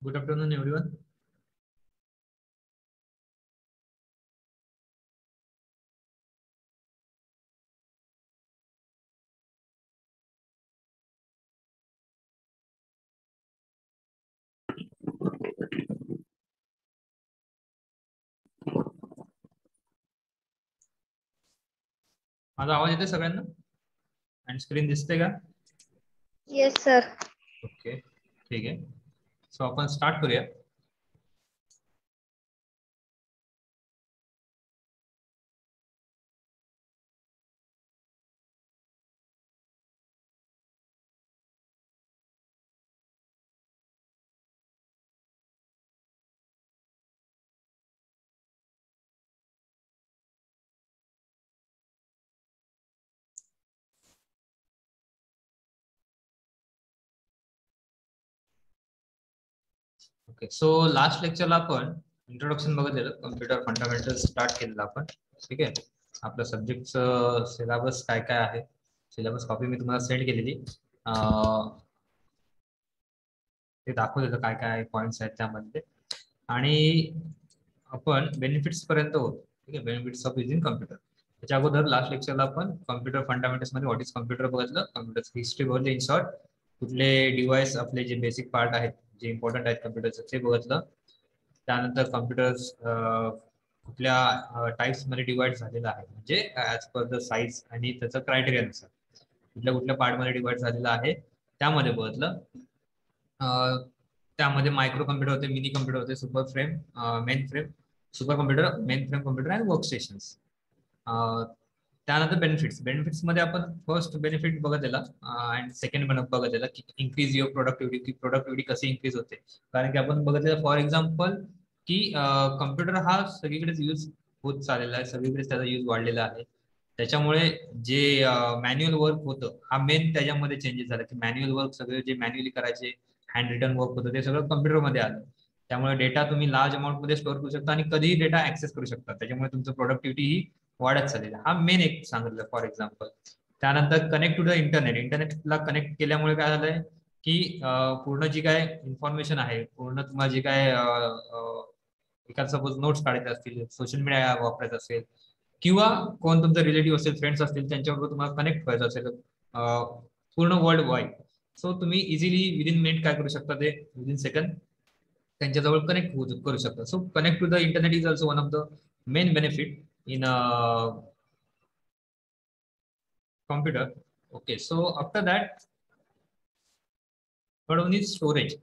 Good afternoon, everyone. माझा आवाज येते सगळ्यांना आणि स्क्रीन दिसते का? Yes sir. ओके, ठीक आहे. सो आपण स्टार्ट करूया. ओके, सो लास्ट लेक्चरला आपण इंट्रोडक्शन बघितलेलं, कम्प्युटर फंडामेंटल्स स्टार्ट केलेलं आपण. ठीक आहे. आपल्या सब्जेक्टचं सिलेबस काय काय आहे, सिलेबस कॉपी मी तुम्हाला सेंड केलेली, ते दाखवलेलं काय काय पॉईंट्स आहेत त्यामध्ये. आणि आपण बेनिफिट्स पर्यंत होतो. ठीक आहे, बेनिफिट्स ऑफ युजिंग कम्प्युटर. त्याच्या अगोदर लास्ट लेक्चरला आपण कम्प्युटर फंडामेंटल्स मध्ये व्हॉट इज कम्प्युटर बघितलं, कम्प्युटर हिस्ट्री बघितली इन शॉर्ट, कुठले डिव्हाइस आपले जे बेसिक पार्ट आहेत जे इम्पॉर्टंट आहेत कम्प्युटरचे ते बघितलं. त्यानंतर कम्प्युटर्स कुठल्या टाइप्स मध्ये डिवाइड झालेला आहे, म्हणजे ऍज पर द साईज आणि त्याचं क्रायटेरियानुसार कुठल्या कुठल्या पार्ट मध्ये डिवाइड झालेला आहे त्यामध्ये बघितलं. त्यामध्ये मायक्रो कम्प्युटर होते, मिनी कम्प्युटर होते, super frame, main frame, super computer, main frame computer आणि वर्क स्टेशन्स. त्यानंतर बेनिफिट्स मध्ये आपण फर्स्ट बेनिफिट बघितलेला अँड सेकंड बघितलेला की इन्क्रीज युअर प्रोडक्टिव्हिटी, की प्रोडक्टिव्हिटी कशी इन्क्रीज होते. कारण की आपण बघितलेलं फॉर एक्झाम्पल की कम्प्युटर हा सगळीकडेच यूज होत चाललेला आहे, सगळीकडेच त्याचा यूज वाढलेला आहे. त्याच्यामुळे जे मॅन्युअल वर्क होतं हा मेन त्याच्यामध्ये चेंजेस झाला, की मॅन्युअल वर्क सगळे जे मॅन्युअली करायचे हँड रिटर्न वर्क होतं ते सगळं कम्प्युटरमध्ये आलं. त्यामुळे डेटा तुम्ही लार्ज अमाऊंट मध्ये स्टोअर करू शकता आणि कधीही डेटा ऍक्सेस करू शकता. त्याच्यामुळे तुमचं प्रोडक्टिव्हिटी ही वाढत चालेल. हा मेन एक सांगितलं फॉर एक्झाम्पल. त्यानंतर कनेक्ट टू द इंटरनेट, इंटरनेटला कनेक्ट केल्यामुळे काय झालंय की पूर्ण जी काय इन्फॉर्मेशन आहे, पूर्ण तुम्हाला जे काय एखाद सपोज नोट्स काढायचे असतील, सोशल मीडिया वापरायचं असेल किंवा कोण तुमचं रिलेटिव्ह असेल, फ्रेंड्स असतील त्यांच्याबरोबर तुम्हाला कनेक्ट व्हायचं असेल पूर्ण वर्ल्ड वाईड, सो तुम्ही इझिली विदिन मिनिट काय करू शकता, ते विदिन सेकंड त्यांच्याजवळ कनेक्ट करू शकता. So connect to the internet is also one of the main benefit in a computer. Okay, so after that third one is storage.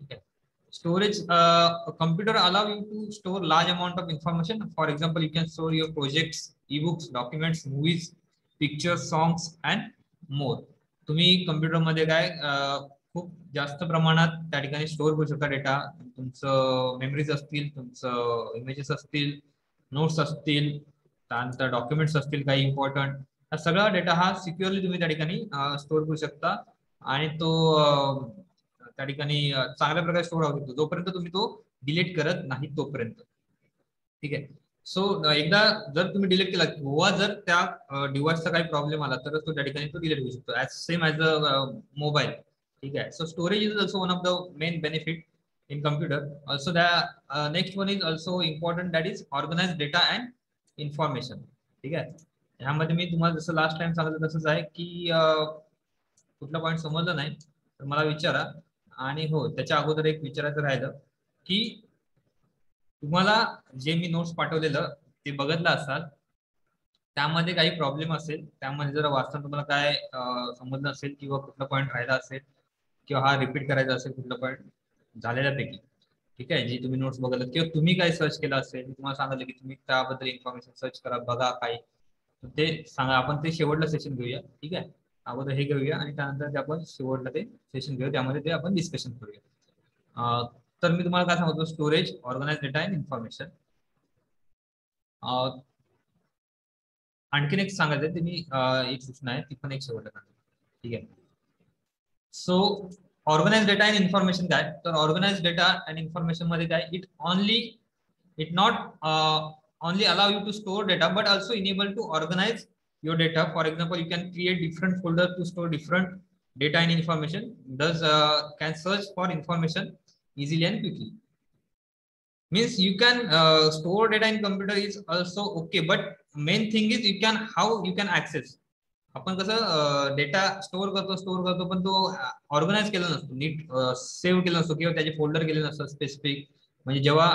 Okay, storage, a computer allow you to store large amount of information. For example, you can store your projects, ebooks, documents, movies, pictures, songs and more. तुम्ही computer मध्ये काय खूप जास्त प्रमाणात त्या ठिकाणी store करू शकता डेटा. तुमचं मेमरीज असतील, तुमचं इमेजेस असतील, नोट्स असतील, त्यानंतर डॉक्युमेंट्स असतील काही इम्पॉर्टंट, हा सगळा डेटा हा सिक्युअरली तुम्ही त्या ठिकाणी स्टोअर करू शकता आणि तो त्या ठिकाणी चांगल्या प्रकारे स्टोअर होऊ शकतो जोपर्यंत तुम्ही तो डिलीट करत नाही तोपर्यंत. ठीक आहे. सो एकदा जर तुम्ही डिलीट केला किंवा जर त्या डिव्हाइसचा काही प्रॉब्लेम आला तर तो त्या ठिकाणी तो डिलीट होऊ शकतो, as same as a mobile. ठीक आहे. So storage is also one of the main benefit in computer. Also the next one is also important, that is organized data and information. ठीक आहे. ह्यामध्ये मी तुम्हाला जसं लास्ट टाइम सांगितलं तसंच आहे की कुठला पॉईंट समजलं नाही तर मला विचारा. आणि हो, त्याच्या अगोदर एक विचारायचं राहिलं की तुम्हाला जे मी नोट्स पाठवलेलं ते बघितलं असाल, त्यामध्ये काही प्रॉब्लेम असेल, त्यामध्ये जर वाचताना तुम्हाला काय समजलं असेल किंवा कुठला पॉईंट राहिला असेल किंवा हा रिपीट करायचा असेल कुठला पॉईंट झालेल्यापैकी, ठीक आहे, जी तुम्ही नोट्स बघितलं किंवा तुम्ही काय सर्च केलं असेल, तुम्हाला सांगितलं की तुम्ही त्याबद्दल इन्फॉर्मेशन सर्च करा, बघा काय ते सांगा. आपण ते शेवटला सेशन घेऊया. ठीक आहे. अगोदर हे घेऊया आणि त्यानंतर ते आपण शेवटला ते सेशन घेऊया, त्यामध्ये ते आपण डिस्कशन करूया. तर मी तुम्हाला काय सांगतो, storage, organise data and information. आणखीन एक सांगायचं ते मी एक सूचना आहे ती पण एक शेवटला सांगतो. ठीक आहे. So organise data and information काय, तर ऑर्गनाइज डेटा अँड इन्फॉर्मेशन मध्ये काय, it not only allow you to store data but also enable to organize your data. For example, you can create different folders to store different data and information. Thus can search for information easily and quickly. Means you can store data in computer is also okay, but main thing is how you can access. आपण कसं data store करतो पण तो organise केला नसतो, नीट save केला नसतो किंवा त्याचे फोल्डर केले नसतात स्पेसिफिक. म्हणजे जेव्हा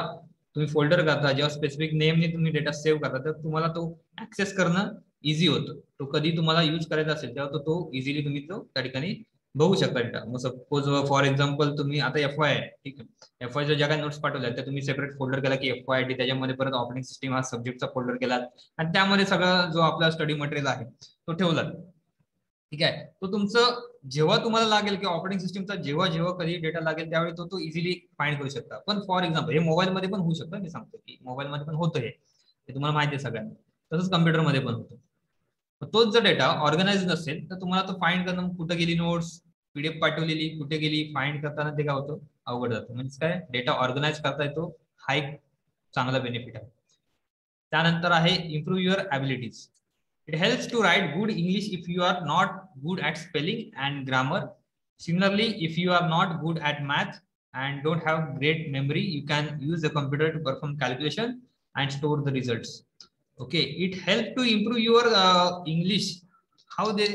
तुम्ही फोल्डर करता, जेव्हा स्पेसिफिक नेमने तुम्ही डेटा सेव्ह करता, तर तुम्हाला तो ऍक्सेस करणं इझी होतं. तो कधी तुम्हाला यूज करायचा असेल तेव्हा तो इझिली तुम्ही तो त्या ठिकाणी बघू शकता डेटा. मग सपोज फॉर एक्झाम्पल तुम्ही आता FY आहे, ठीक आहे, FY ज्या काही नोट्स पाठवल्या तर तुम्ही सेपरेट फोल्डर केला की FYIT, त्याच्यामध्ये परत ऑपरेटिंग सिस्टीम हा सब्जेक्टचा फोल्डर केला आणि त्यामध्ये सगळं जो आपला स्टडी मटेरियल आहे तो ठेवला. ठीक आहे, तो तुमचं जेव्हा तुम्हाला लागेल की ऑपरेटिंग सिस्टीमचा जेव्हा जेव्हा कधी डेटा लागेल त्यावेळी तो इझिली फाइंड करू शकता. पण फॉर एक्झाम्पल हे मोबाईलमध्ये पण होऊ शकतं, मी सांगतो की मोबाईलमध्ये पण होतं हे तुम्हाला माहिती आहे सगळ्यांना, तसंच कम्प्युटरमध्ये पण होतं. तोच जर डेटा ऑर्गनाइज नसेल तर तुम्हाला तो फाइंड करणं, कुठे गेली नोट्स, PDF पाठवलेली कुठे गेली, फाइंड करताना ते काय होतं, अवघड जातं. म्हणजे काय, डेटा ऑर्गनाइज करता येतो, हा एक चांगला बेनिफिट आहे. त्यानंतर आहे improve your abilities. It helps to write good English if you are not good at spelling and grammar. Similarly, if you are not good at math and don't have great memory, you can use the computer to perform calculation and store the results. Okay, it helps to improve your English. How they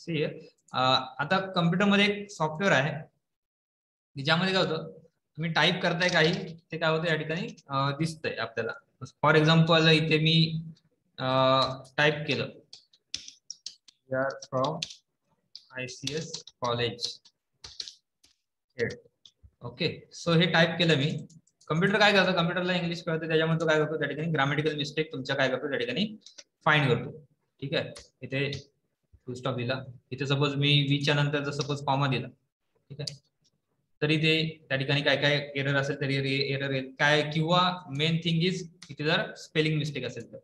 say आता computer मध्ये एक software आहे ज्यामध्ये काय होतं, तुम्ही type करताय काही, ते काय होतं या ठिकाणी दिसतंय आपल्याला. फॉर एक्झाम्पल इथे मी टाइप केलं from ICS college. Okay, so हे टाइप केलं मी. कम्प्युटर काय करतं, कम्प्युटरला इंग्लिश कळतं, त्याच्यामुळे तो काय करतो त्या ठिकाणी ग्रामॅटिकल मिस्टेक तुमच्या काय करतो त्या ठिकाणी फाइंड करतो. ठीक आहे, इथे फुल स्टॉप दिला, इथे सपोज मी वीच्या नंतर जर सपोज कॉमा दिला, ठीक आहे, तरी ते त्या ठिकाणी काय काय एरर असेल तरी एरर येईल काय, किंवा मेन थिंग इज इथे जर स्पेलिंग मिस्टेक असेल तर.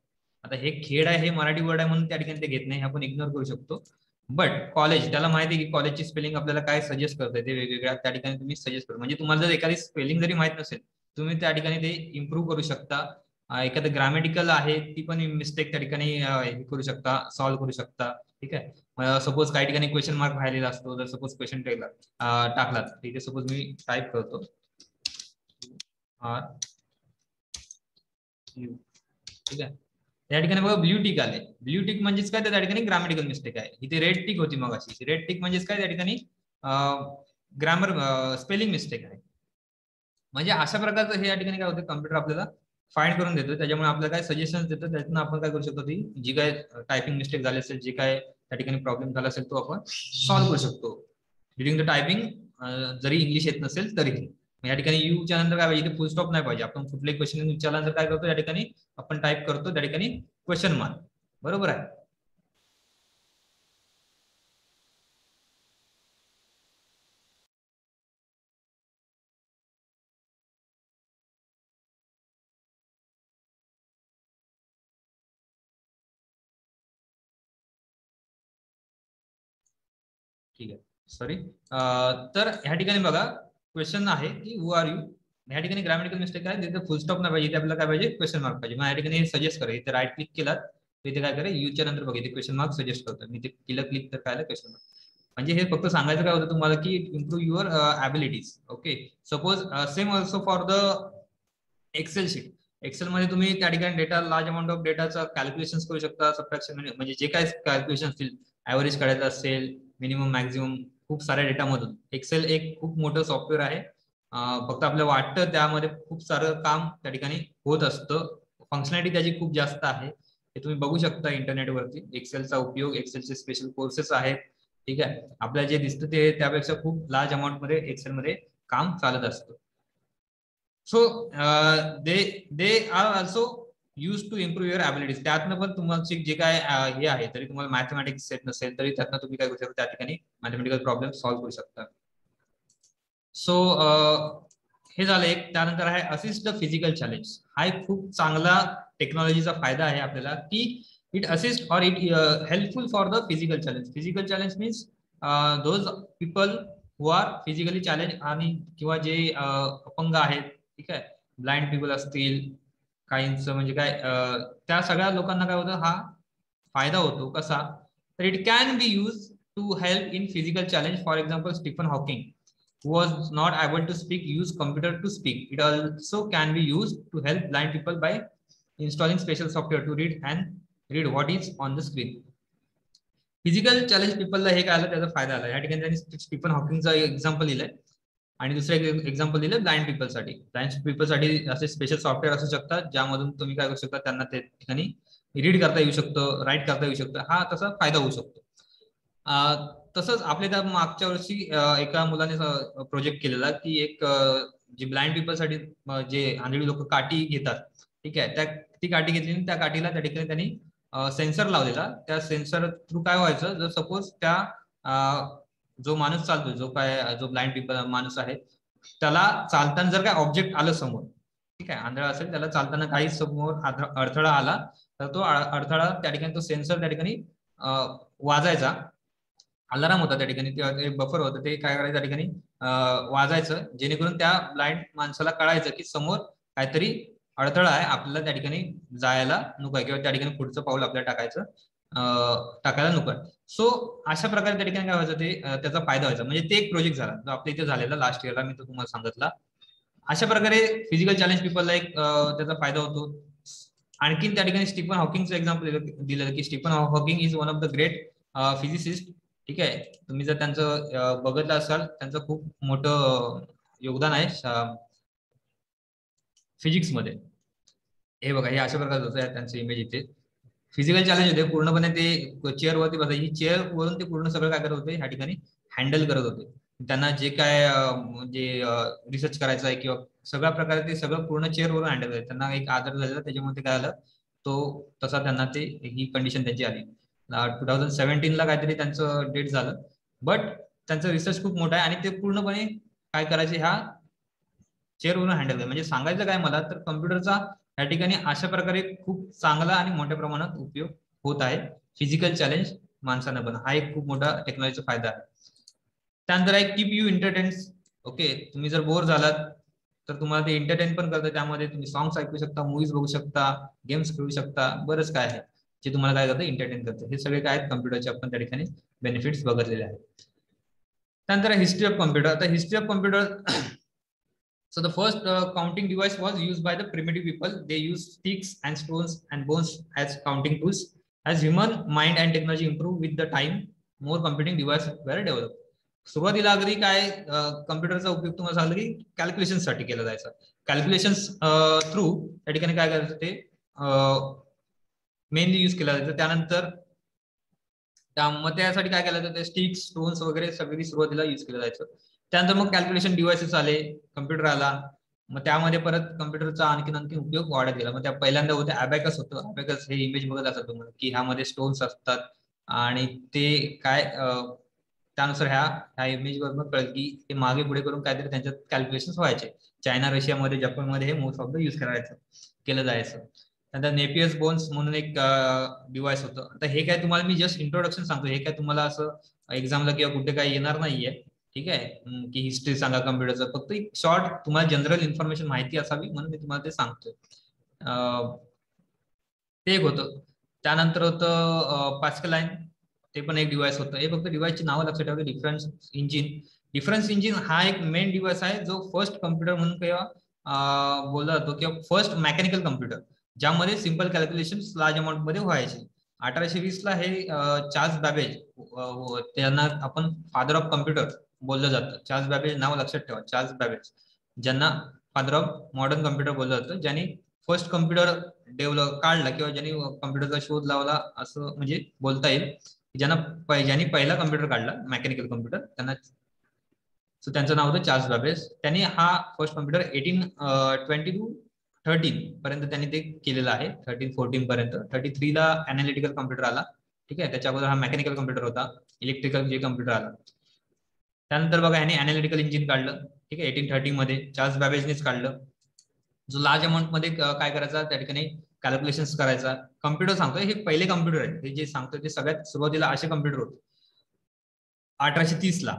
आता हे खेड आहे, हे मराठी वर्ड आहे म्हणून त्या ठिकाणी ते घेत नाही, आपण इग्नोर करू शकतो. बट कॉलेज, त्याला माहिती आहे की कॉलेजची स्पेलिंग आपल्याला काय सजेस्ट करते, ते वेगवेगळ्या त्या ठिकाणी तुम्ही सजेस्ट करू. म्हणजे तुम्हाला जर एखादी स्पेलिंग जरी माहित नसेल, तुम्ही त्या ठिकाणी ते इम्प्रूव्ह करू शकता. एखादं ग्रामॅटिकल आहे ती पण मिस्टेक त्या ठिकाणी हे करू शकता, सॉल्व्ह करू शकता. ठीक आहे, सपोज काही ठिकाणी क्वेश्चन मार्क राहिलेला असतो, जर सपोज क्वेश्चन टाकला, ठीक सपोज मी टाइप करतो ठीक आहे, त्या ठिकाणी बघा ब्ल्यू टिक आले. ब्ल्यू टिक म्हणजेच काय, त्या ठिकाणी ग्रामॅटिकल मिस्टेक आहे. इथे रेड टिक होती मग अशी, रेड टिक म्हणजेच काय, त्या ठिकाणी ग्रामर स्पेलिंग मिस्टेक आहे. म्हणजे अशा प्रकारचं हे या ठिकाणी काय होतं, कम्प्युटर आपल्याला फाइंड करून देतो, त्याच्यामुळे आपल्याला काय सजेशन देतो, त्यातून आपण काय करू शकतो, ती जी काय टायपिंग मिस्टेक झाली असेल, जे काय त्या ठिकाणी प्रॉब्लेम झाला असेल, तो आपण सॉल्व्ह करू शकतो ड्युरिंग द टायपिंग, जरी इंग्लिश येत नसेल तरीही. या ठिकाणी यूच्या नंतर काय पाहिजे, फुल स्टॉप नाही पाहिजे. आपण कुठले क्वेश्चन विचारल्यानंतर काय करतो, या ठिकाणी आपण टाइप करतो त्या ठिकाणी क्वेश्चन मार्क. बरोबर आहे. ठीक आहे, सॉरी. तर ह्या ठिकाणी बघा क्वेश्चन आहे की हु आर यू. ह्या ठिकाणी ग्रामॅटिकल मिस्टेक आहे, तिथे फुल स्टॉप नाही पाहिजे, आपल्याला काय पाहिजे, क्वेश्चन मार्क पाहिजे. मग या ठिकाणी सजेस्ट करा, इथे राईट क्लिक केलात तर इथे काय करा, यूच्या नंतर बघा इथे क्वेश्चन मार्क सजेस्ट करतो मी, ते केलं क्लिक तर काय क्वेश्चन मार्क. म्हणजे हे फक्त सांगायचं काय होतं तुम्हाला की improve your abilities. Okay, suppose same also for the Excel sheet. Excel मध्ये तुम्ही त्या ठिकाणी डेटा, लार्ज अमाऊंट ऑफ डेटाचा कॅल्क्युलेशन करू शकता, सबट्रॅक्शन म्हणजे जे काय कॅल्क्युलेशन असतील, ऍव्हरेज काढायचं असेल, मिनिमम मॅक्झिमम, खूप साऱ्या डेटामधून. एक्सेल एक खूप मोठं सॉफ्टवेअर आहे. फक्त आपल्याला वाटतं त्यामध्ये खूप सारं काम त्या ठिकाणी होत असतं. फंक्शनॅलिटी त्याची खूप जास्त आहे, हे तुम्ही बघू शकता इंटरनेटवरती. एक्सेलचा उपयोग, एक्सेलचे स्पेशल कोर्सेस आहेत. ठीक आहे, आपल्याला जे दिसतं ते त्यापेक्षा खूप लार्ज अमाऊंट मध्ये एक्सेल मध्ये काम चालत असतं. So they are also use to improve your abilities. त्यातनं पण तुमची जे काय हे आहे, तरी तुम्हाला मॅथमॅटिक्स येत नसेल तरी त्यातनं तुम्ही काय करू शकता, त्या ठिकाणी मॅथमॅटिकल प्रॉब्लेम सॉल्व्ह करू शकता. सो हे झालं एक. त्यानंतर आहे असिस्ट द फिजिकल चॅलेंज. हा एक खूप चांगला टेक्नॉलॉजीचा फायदा आहे आपल्याला की it assist or it helpful for the physical challenge. Physical challenge means those people who are physically challenge, आणि किंवा जे अपंग आहेत, ठीक आहे, ब्लाइंड पीपल असतील काहींचं, म्हणजे काय त्या सगळ्या लोकांना काय होतं, हा फायदा होतो. कसा, तर it can be use to help in physical challenge. For example Stephen Hawking. who was not able to speak use computer to speak. It also can be used to help blind people by installing special software to read what is on the screen. Physical challenge पीपलला हे काय आलं त्याचा फायदा आला. या ठिकाणी त्यांनी स्टीफन हॉकिंगचा एक्झाम्पल दिलंय आणि दुसरं एक एक्झाम्पल दिलं ब्लाइंड पीपलसाठी. ब्लाइंड पीपलसाठी असे स्पेशल सॉफ्टवेअर असू शकतात ज्यामधून तुम्ही काय करू शकता, त्यांना त्या ठिकाणी रीड करता येऊ शकतं, राईट करता येऊ शकतं. हा तसा फायदा होऊ शकतो. तसंच आपल्या त्या मागच्या वर्षी एका मुलाने प्रोजेक्ट केलेला की एक जे ब्लाइंड पीपलसाठी जे आंधळी लोक काठी घेतात, ठीक आहे, ती काठी घेतली त्या काठीला त्या ठिकाणी त्यांनी सेन्सर लावलेला. त्या सेन्सर थ्रू काय व्हायचं, जर सपोज त्या जो माणूस चालतो, जो ब्लाइंड पीपल माणूस आहे, त्याला चालताना जर काय ऑब्जेक्ट आलं समोर, ठीक आहे, आंधळा असेल, त्याला चालताना काही समोर अडथळा आला तर तो अडथळा त्या ठिकाणी तो सेन्सर त्या ठिकाणी वाजायचा, अलाराम होता त्या ठिकाणी, ते बफर होतं, ते काय करायचं त्या ठिकाणी वाजायचं, जेणेकरून त्या ब्लाइंड माणसाला कळायचं की समोर काहीतरी अडथळा आहे, आपल्याला त्या ठिकाणी जायला नको किंवा त्या ठिकाणी पुढचं पाऊल आपल्याला टाकायला नको. सो अशा प्रकारे त्या ठिकाणी काय व्हायचं, ते त्याचा फायदा व्हायचा. म्हणजे ते एक प्रोजेक्ट झाला जो आपल्या इथे झालेला लास्ट इयरला, मी तो तुम्हाला सांगितला. अशा प्रकारे फिजिकल चॅलेंज पीपलला एक त्याचा फायदा होतो. आणखीन त्या ठिकाणी स्टीफन हॉकिंगचं एक्झाम्पल दिलं की Stephen Hawking is one of the great physicist. ठीक आहे, तुम्ही जर त्यांचं बघितलं असाल, त्यांचं खूप मोठं योगदान आहे फिजिक्स मध्ये. हे बघा, हे अशा प्रकारचं होतं त्यांचं इमेज इथे. फिजिकल चॅलेंज होते पूर्णपणे, ते चेअरवरती बघा, ही चेअर वरून ते पूर्ण सगळं काय करत होते ह्या ठिकाणी हँडल करत होते. त्यांना जे काय जे रिसर्च करायचं आहे किंवा सगळ्या प्रकारे ते सगळं पूर्ण चेअरवरून हँडल करायचं. त्यांना एक आजार झालेला, त्याच्यामुळे काय आलं, तो तसा त्यांना ते ही कंडिशन त्यांची आली. 2017ला काहीतरी त्यांचं डेट झालं. बट त्यांचं रिसर्च खूप मोठा आहे आणि ते पूर्णपणे काय करायचे, ह्या चेअरवरून हँडल करायचं. म्हणजे सांगायचं काय मला, तर कम्प्युटरचा या ठिकाणी अशा प्रकारे खूप चांगला आणि मोठ्या प्रमाणात उपयोग होत आहे. फिजिकल चॅलेंज माणसांना पण हा एक खूप मोठा टेक्नॉलॉजीचा फायदा आहे. त्यानंतर एक कीप यू एंटरटेन. ओके, तुम्ही जर बोर झालात तर तुम्हाला ते एंटरटेन पण करतं. त्यामध्ये तुम्ही सॉंग्स ऐकू शकता, मूवीज बघू शकता, गेम्स खेळू शकता, बरंच काय आहे जे तुम्हाला काय करतं, एंटरटेन करतं. हे सगळे काय आहेत कम्प्युटरचे आपण त्या ठिकाणी बेनिफिट्स बघितलेले आहेत. त्यानंतर हिस्ट्री ऑफ कम्प्युटर. आता history of computer, so the first counting device was used by the primitive people. They used sticks and stones and bones as counting tools. As human mind and technology improved with the time, more computing devices were developed. सुरुवातीला अगदी काय कम्प्युटरचा उपयोग तुम्हाला सांगितलं की calculation साठी केला जायचा. कॅल्क्युलेशन्स थ्रू त्या ठिकाणी काय करायचं, ते मेनली युज केला जायचं. त्यानंतर मग त्यासाठी काय केलं जातं, ते स्टिक्स, स्टोन्स वगैरे सगळी सुरुवातीला युज केलं जायचं. त्यानंतर मग कॅल्क्युलेशन डिव्हाइसेस आले, कम्प्युटर आला, मग त्यामध्ये परत कम्प्युटरचा आणखी उपयोग वाढत गेला. मग त्या पहिल्यांदा होते अबॅकस होतं. अबॅकस हे इमेज बघत असाल तुम्हाला की ह्यामध्ये स्टोन्स असतात आणि ते काय त्यानुसार ह्या इमेज वर मग कळलं की ते मागे पुढे करून काहीतरी त्यांच्यात कॅल्क्युलेशन व्हायचे. चायना, रशियामध्ये, जपानमध्ये हे मोस्ट ऑफ द युज केलं जायचं. नंतर नेपियर्स बोन्स म्हणून एक डिव्हाइस होतं. आता हे काय तुम्हाला मी जस्ट इंट्रोडक्शन सांगतो, हे काय तुम्हाला असं एक्झामला किंवा कुठे काही येणार नाहीये. ठीक आहे, की हिस्ट्री सांगा कम्प्युटरचं, फक्त एक शॉर्ट तुम्हाला जनरल इन्फॉर्मेशन माहिती असावी म्हणून मी तुम्हाला ते सांगतोय. ते एक होतं. त्यानंतर होतं पास्कलाइन, ते पण एक डिव्हाइस होतं. हे फक्त डिव्हाइसची नावं लक्षात ठेवा. Difference engine. डिफरन्स इंजिन हा एक मेन डिव्हाइस आहे जो फर्स्ट कम्प्युटर म्हणून किंवा बोलला जातो किंवा फर्स्ट मेकॅनिकल कम्प्युटर, ज्यामध्ये सिंपल कॅल्क्युलेशन लार्ज अमाऊंट मध्ये व्हायचे. 1820ला हे चार्ल्स बॅबेज, त्यांना आपण फादर ऑफ कम्प्युटर बोललं जातं. चार्ल्स बॅबेज नाव लक्षात ठेवा, चार्ल्स बॅबेज, ज्यांना फादर ऑफ मॉडर्न कम्प्युटर बोललं जातं, ज्यांनी फर्स्ट कम्प्युटर डेव्हलप काढला किंवा ज्यांनी कम्प्युटरचा शोध लावला असं म्हणजे बोलता येईल. ज्यांनी पहिला कम्प्युटर काढला, मेकॅनिकल कम्प्युटर, त्यांचं नाव होतं चार्ल्स बॅबेज. त्यांनी हा फर्स्ट कम्प्युटर 1820 पर्यंत त्यांनी ते केलेलं आहे. 13-14 पर्यंत. 33ला अनालिटिकल कम्प्युटर आला. ठीक आहे, त्याच्या अगोदर हा मेकॅनिकल कम्प्युटर होता, इलेक्ट्रिकल जे कम्प्युटर आला. त्यानंतर बघा ह्याने अनालिटिकल इंजिन काढलं. ठीक आहे, 1830 मध्ये चार्ल्स बॅबेजनेच काढलं, जो लार्ज अमाऊंट मध्ये काय करायचा, त्या ठिकाणी कॅल्क्युलेशन्स करायचा. कम्प्युटर सांगतोय हे पहिले कम्प्युटर आहेत, हे जे सांगतोय ते सगळ्यात सुरुवातीला असे कम्प्युटर होते 1830ला.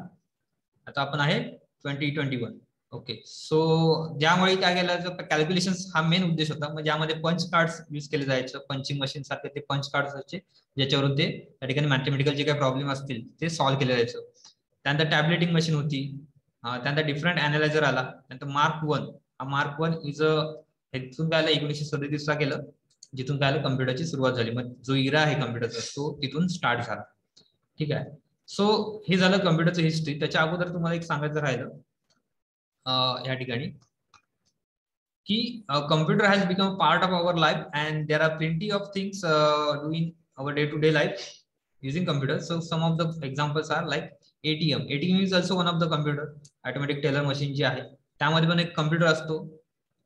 आता आपण आहे 2021. ओके, सो ज्यामुळे काय केलं, कॅल्क्युलेशन हा मेन उद्देश होता. मग ज्यामध्ये पंच कार्ड्स युज केले जायचं, पंचिंग मशीन सारखे ते पंच कार्ड्स असते, ज्याच्यावरून ते त्या ठिकाणी मॅथमॅटिकल जे काही प्रॉब्लेम असतील ते सॉल्व्ह केले जायचं. त्यानंतर टॅबलेटिंग मशीन होती. त्यानंतर डिफरंट अनालायझर आला. त्यानंतर मार्क 1. हा मार्क 1 इज इथून काय आलं 1937 ला केलं, जिथून काय आलं कम्प्युटरची सुरुवात झाली. मग जो इरा आहे कम्प्युटरचा तो तिथून स्टार्ट झाला. ठीक आहे. सो हे झालं कम्प्युटरचं हिस्ट्री. त्याच्या अगोदर तुम्हाला एक सांगायचं राहिलं या ठिकाणी की computer has become a part of our life and there are plenty of things doing our day-to-day life using computers. So some of the examples are like ATM. ATM is also one of the computer, automatic teller machine जी आहे त्यामध्ये पण एक computer असतो.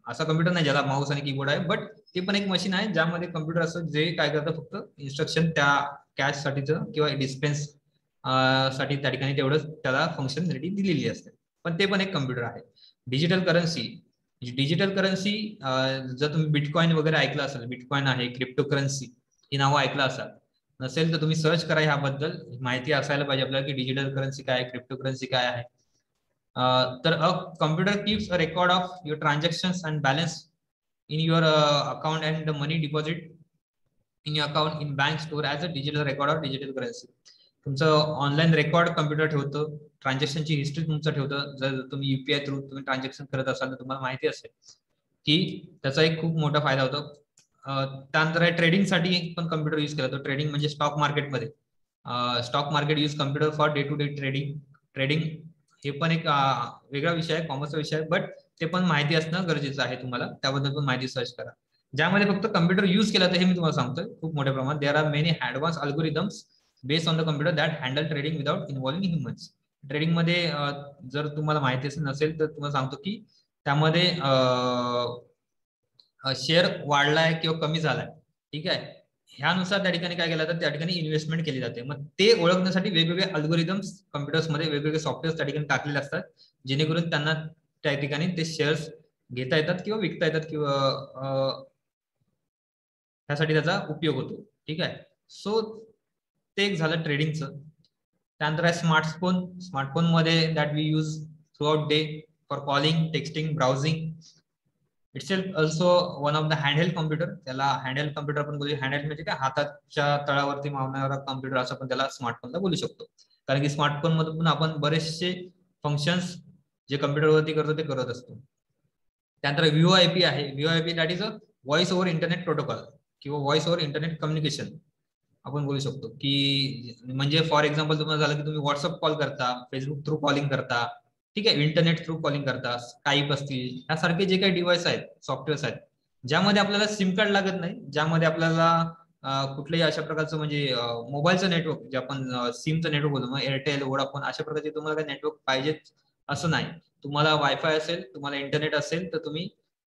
असा computer नाही ज्याला Mouse आणि keyboard आहे, बट ते पण एक मशीन आहे ज्यामध्ये कम्प्युटर असतं जे काय करतं फक्त इन्स्ट्रक्शन त्या कॅश साठीचं किंवा डिस्पेन्स साठी त्या ठिकाणी तेवढंच त्याला फंक्शनॅलिटी दिलेली असते, पण ते पण एक कम्प्युटर आहे. डिजिटल करन्सी जर तुम्ही बिटकॉइन वगैरे ऐकलं असेल, बिटकॉइन आहे, क्रिप्टो करन्सी ही नावं ऐकलं असाल, नसेल तर तुम्ही सर्च करा ह्याबद्दल, माहिती असायला पाहिजे आपल्याला की डिजिटल करन्सी काय आहे, क्रिप्टो करन्सी काय आहे. तर अ computer keeps a record of your transactions and balance in your account and money deposit in your account in bank store as a digital record of digital currency. तुमचं online record computer ठेवतं, ट्रान्झॅक्शनची history तुमचं ठेवतं. जर तुम्ही UPI through तुम्ही transaction करत असाल तर तुम्हाला माहिती असेल की त्याचा एक खूप मोठा फायदा होतो. त्यानंतर ट्रेडिंगसाठी पण कम्प्युटर यूज केला जातो. ट्रेडिंग म्हणजे स्टॉक मार्केटमध्ये stock market use computer for day to day trading हे पण एक वेगळा विषय आहे, कॉमर्सचा विषय आहे, बट ते पण माहिती असणं गरजेचं आहे तुम्हाला. त्याबद्दल पण माहिती सर्च करा. ज्यामध्ये फक्त कम्प्युटर यूज केला तर हे मी तुम्हाला सांगतोय खूप मोठ्या प्रमाणात. There are many advance algorithms based on the computer that handle trading without involving humans. Trading मध्ये जर तुम्हाला माहिती नसेल तर तुम्हाला सांगतो की त्यामध्ये शेअर वाढलाय किंवा कमी झालाय, ठीक आहे, ह्यानुसार त्या ठिकाणी काय केलं तर त्या ठिकाणी इन्व्हेस्टमेंट केली जाते. मग ते ओळखण्यासाठी वेगवेगळे अल्गोरिदम्स कम्प्युटर्समध्ये वेगवेगळे सॉफ्टवेअर त्या ठिकाणी टाकलेले असतात, जेणेकरून त्यांना त्या ठिकाणी ते शेअर्स घेता येतात किंवा विकता येतात किंवा त्यासाठी त्याचा उपयोग होतो. ठीक आहे. सो ते एक झालं ट्रेडिंगचं. त्यानंतर आहे स्मार्टफोन मध्ये that we use throughout day for calling, texting, browsing. Itself also one of the handheld computer. त्याला हँडहेल्ड कम्प्युटर पण बोलू. हँडहेल्ड म्हणजे काय, हाताच्या तळावरती मावणारा कम्प्युटर असं पण त्याला स्मार्टफोनला बोलू शकतो. कारण की स्मार्टफोन मधून आपण बरेचसे फंक्शन्स जे कम्प्युटरवरती करतो ते करत असतो. त्यानंतर व्हीओआयपी आहे. VoIP that is a voice over internet protocol किंवा व्हॉइस ओव्हर इंटरनेट कम्युनिकेशन आपण बोलू शकतो. की म्हणजे फॉर एक्झाम्पल तुम्हाला झालं की तुम्ही व्हॉट्सअप कॉल करता, फेसबुक थ्रू कॉलिंग करता, ठीक आहे, इंटरनेट थ्रू कॉलिंग करता, स्काईप असतील, यासारखे जे काही डिव्हाइस आहेत, सॉफ्टवेअर्स आहेत, ज्यामध्ये आपल्याला सिम कार्ड लागत नाही, ज्यामध्ये आपल्याला कुठल्याही अशा प्रकारचं म्हणजे मोबाईलचं नेटवर्क जे आपण सिमचं नेटवर्क बोलतो, मग एअरटेल, वोडाफोन अशा प्रकारचे तुम्हाला काही नेटवर्क पाहिजे असं नाही. तुम्हाला वायफाय असेल, तुम्हाला इंटरनेट असेल तर तुम्ही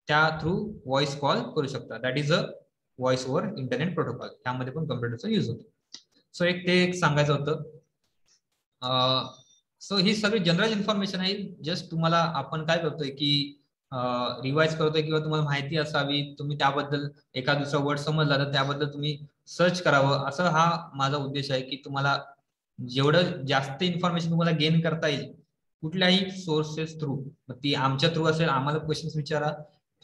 त्या थ्रू व्हॉइस कॉल करू शकता. That is a voice over internet protocol. त्यामध्ये पण कम्प्युटरचा यूज होतो. सो एक सांगायचं होतं. सो ही सगळी जनरल इन्फॉर्मेशन आहे. जस्ट तुम्हाला आपण काय करतोय की रिवाइज करतोय किंवा तुम्हाला माहिती असावी, तुम्ही त्याबद्दल एका दुसरा वर्ड समजला तर त्याबद्दल तुम्ही सर्च करावं, असं हा माझा उद्देश आहे. की तुम्हाला जेवढं जास्त इन्फॉर्मेशन तुम्हाला गेन करता येईल कुठल्याही सोर्सेस थ्रू, ती आमच्या थ्रू असेल, आम्हाला क्वेश्चन्स विचारा,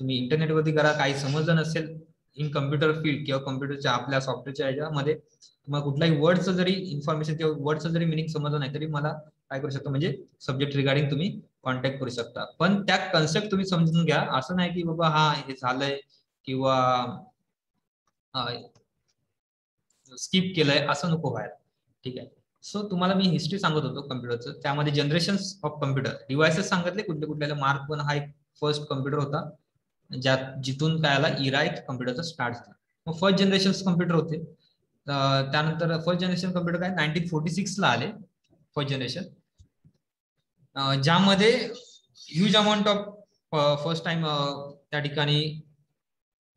तुम्ही इंटरनेटवरती करा, काही समजलं नसेल इन कम्प्युटर फील्ड किंवा कम्प्युटरच्या आपल्या सॉफ्टवेअरच्या ह्याच्यामध्ये तुम्हाला कुठल्याही वर्डचं जरी इन्फॉर्मेशन किंवा वर्डचं जरी मिनिंग समजलं नाही तरी मला काय करू शकता, म्हणजे सब्जेक्ट रिगार्डिंग तुम्ही कॉन्टॅक्ट करू शकता. पण त्या कन्सेप्ट तुम्ही समजून घ्या. असं नाही की बाबा हा हे झालंय किंवा स्किप केलंय असं नको व्हायला. ठीक आहे. सो तुम्हाला मी हिस्ट्री सांगत होतो कम्प्युटरचं. त्यामध्ये जनरेशन्स ऑफ कम्प्युटर डिव्हायसेस सांगितले कुठले कुठले. मार्क 1 हा एक फर्स्ट कम्प्युटर होता जिथून काय आला इरा एक कम्प्युटरचा स्टार्ट झाला. मग फर्स्ट जनरेशन कम्प्युटर होते. त्यानंतर फर्स्ट जनरेशन कम्प्युटर काय 1946 ला आले फर्स्ट जनरेशन, ज्यामध्ये huge amount of first time त्या ठिकाणी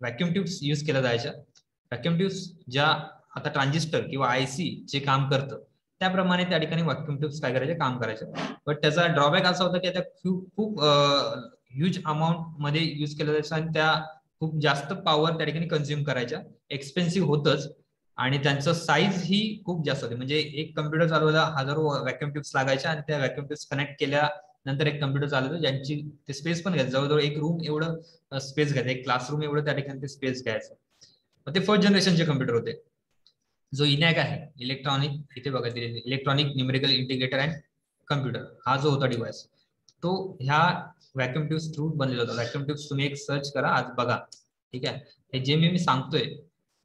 व्हॅक्युम ट्यूब्स यूज केल्या जायच्या. व्हॅक्युम ट्यूब्स ज्या आता ट्रान्झिस्टर किंवा आयसी जे काम करतं त्याप्रमाणे त्या ठिकाणी व्हॅक्युम ट्यूब्स काय करायचे, काम करायचे. बट त्याचा ड्रॉबॅक असा होता की त्या खूप ह्यूज अमाऊंट मध्ये यूज केल्या जायचं आणि त्या खूप जास्त पॉवर त्या ठिकाणी कन्झ्युम करायच्या. एक्सपेन्सिव्ह होतच आणि त्यांचं साईज ही खूप जास्त होती. म्हणजे एक कम्प्युटर चालवायला हजारो व्हॅक्युम ट्यूब्स लागायच्या आणि त्या व्हॅक्युम ट्यूब्स कनेक्ट केल्यानंतर एक कम्प्युटर चालवतो, ज्यांची ते स्पेस पण घ्यायचं, जवळजवळ एक रूम एवढं स्पेस घ्यायचं, एक क्लासरूम एवढं त्या ठिकाणी ते स्पेस घ्यायचं. मग ते फर्स्ट जनरेशनचे कम्प्युटर होते. जो इनॅक आहे इलेक्ट्रॉनिक, इथे बघा electronic numerical integrator and computer, हा जो होता डिव्हाइस तो ह्या व्हॅक्युम ट्यूब्स थ्रू बनलेला होता. व्हॅक्युम ट्यूब्स तुम्ही एक सर्च करा, आज बघा. ठीक आहे, हे जे मी सांगतोय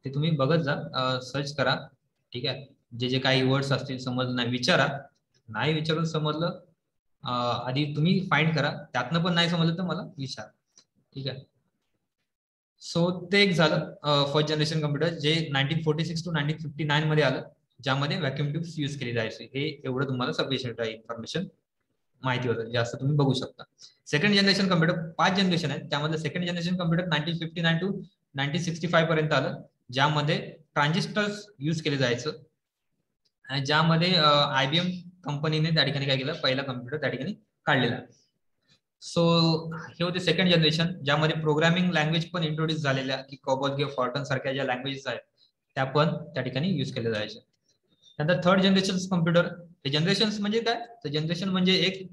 ते तुम्ही बघत जा, सर्च करा. ठीक आहे, जे काही वर्ड्स असतील समजलं नाही विचारा, नाही विचारून समजलं आधी तुम्ही फाइंड करा, त्यातनं पण नाही समजलं तर मला विचारा. ठीक आहे, सो ते एक झालं फर्स्ट जनरेशन कम्प्युटर जे 1946 to 1959 मध्ये आलं, ज्यामध्ये व्हॅक्युम ट्यूब्स यूज केली जायची. हे एवढं तुम्हाला सफिशियंट आहे इन्फॉर्मेशन माहिती होतं, जास्त तुम्ही बघू शकता. सेकंड जनरेशन कम्प्युटर 5 जनरेशन आहेत, त्यामध्ये सेकंड जनरेशन कम्प्युटर 1959 to 1965 पर्यंत आलं, ज्यामध्ये ट्रान्झिस्टर्स यूज केले जायचं. आणि ज्यामध्ये IBM कंपनीने त्या ठिकाणी काय केलं, पहिला कम्प्युटर त्या ठिकाणी काढलेला. सो हे होते सेकंड जनरेशन, ज्यामध्ये प्रोग्रामिंग लँग्वेज पण इंट्रोड्यूस झालेल्या, की कॉबॉल किंवा फॉर्टन सारख्या ज्या लँग्वेजेस आहेत त्या पण त्या ठिकाणी यूज केल्या जायच्या. नंतर थर्ड जनरेशन कम्प्युटर. हे जनरेशन म्हणजे काय, तर जनरेशन म्हणजे एक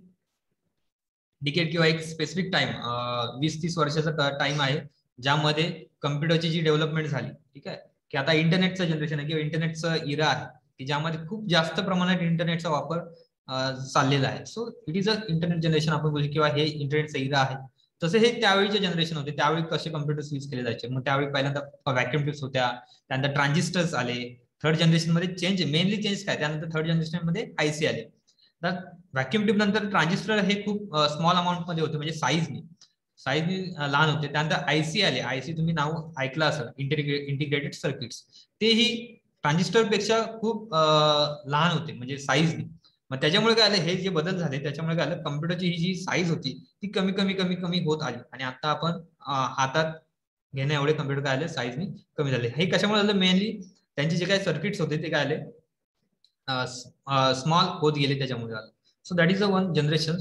डिकेड किंवा एक स्पेसिफिक टाइम, 20-30 वर्षाचा टाइम आहे, ज्यामध्ये कम्प्युटरची जी डेव्हलपमेंट झाली. ठीक आहे, की आता इंटरनेटचं जनरेशन आहे किंवा इंटरनेटचं इरा आहे, की ज्यामध्ये खूप जास्त प्रमाणात इंटरनेटचा वापर चाललेला आहे. So it is a internet generation आपण बोलू, किंवा हे इंटरनेटचा इरा आहे. तसे हे त्यावेळीचे जनरेशन होते, त्यावेळी कसे कम्प्युटर्स यूज केले जायचे. मग त्यावेळी पहिल्यांदा व्हॅक्युम ट्यूब्स होत्या, त्यानंतर ट्रान्झिस्टर्स आले. थर्ड जनरेशन मध्ये चेंज, मेनली चेंज काय, त्यानंतर थर्ड जनरेशन मध्ये IC आले. तर व्हॅक्युम ट्यूब नंतर ट्रान्झिस्टर हे खूप स्मॉल अमाऊंट मध्ये होते, म्हणजे साईजनी लहान होते. त्यानंतर IC आले. IC तुम्ही नाव ऐकलं असेल, इंटिग्रेटेड सर्किट्स. तेही ट्रान्झिस्टर पेक्षा खूप लहान होते, म्हणजे साईजनी. मग त्याच्यामुळे काय आलं, हे जे बदल झाले त्याच्यामुळे काय आलं, कम्प्युटरची ही जी साईज होती ती कमी कमी कमी कमी होत आली. आणि आता आपण हातात घेण्या एवढे कम्प्युटर काय आले, साईजनी कमी झाले. हे कशामुळे झालं, मेनली त्यांचे जे काही सर्किट्स होते ते काय आले, स्मॉल होत गेले, त्याच्यामुळे झालं. So that is a one generation.